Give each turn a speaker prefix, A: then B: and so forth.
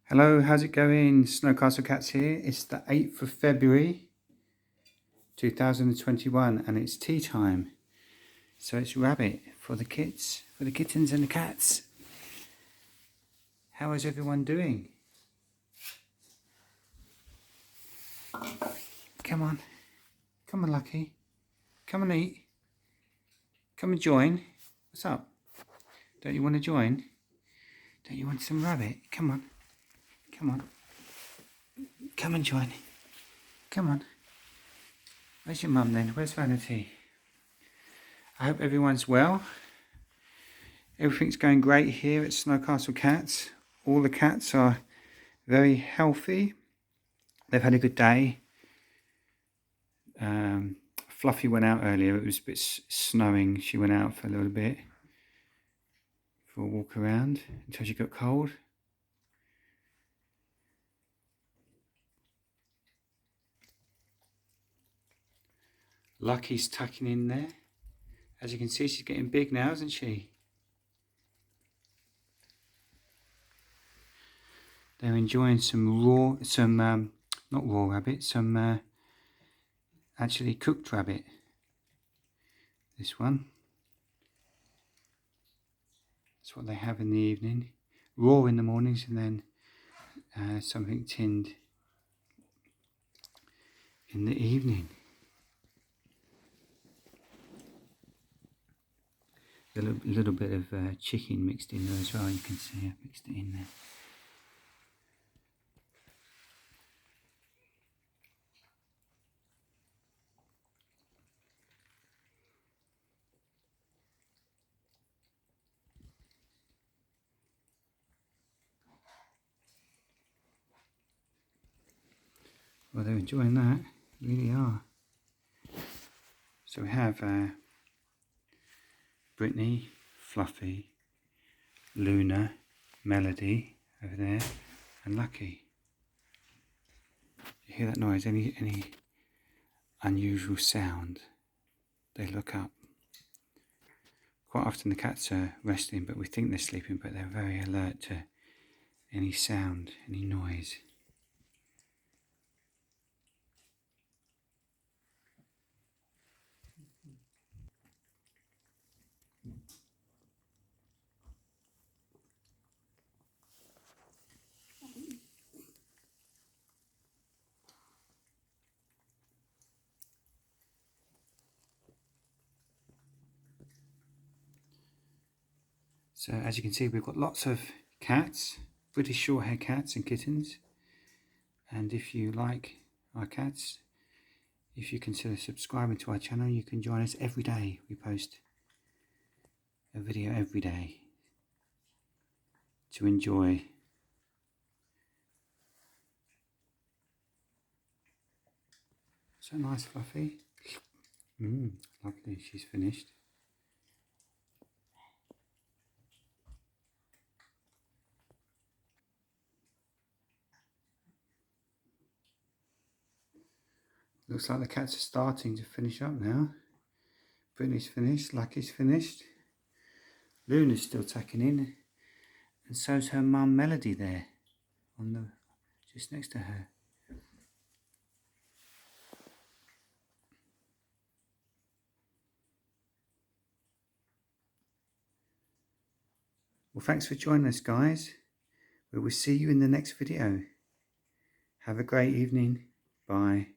A: Hello, how's it going? Snowcastle Cats here. It's the 8th of February 2021 and it's tea time. So it's rabbit for the kids, for the kittens and the cats. How is everyone doing? Come on. Come on, Lucky. Come and eat. Come and join. What's up? Don't you want to join? Don't you want some rabbit? Come on. Come on. Come and join. Come on. Where's your mum then? Where's Vanity? I hope everyone's well. Everything's going great here at Snowcastle Cats. All the cats are very healthy. They've had a good day. Fluffy went out earlier. It was a bit snowing. She went out for a little bit for a walk around until she got cold. Lucky's tucking in there. As you can see, she's getting big now, isn't she? They're enjoying not raw rabbit, actually cooked rabbit. This one. That's what they have in the evening. Raw in the mornings and then something tinned in the evening. A little bit of chicken mixed in there as well, you can see I've mixed it in there. Well, they're enjoying that, really are. So we have Brittany, Fluffy, Luna, Melody over there, and Lucky. You hear that noise? Any unusual sound, they look up. Quite often the cats are resting, but we think they're sleeping, but they're very alert to any sound, any noise. So as you can see, we've got lots of cats, British Shorthair Cats and kittens. And if you like our cats, if you consider subscribing to our channel, you can join us every day. We post a video every day to enjoy. So nice, Fluffy. Lovely, she's finished. Looks like the cats are starting to finish up now. Brittany's finished, Lucky's finished. Luna's still tucking in. And so's her mum Melody there, just next to her. Well, thanks for joining us, guys. We will see you in the next video. Have a great evening. Bye.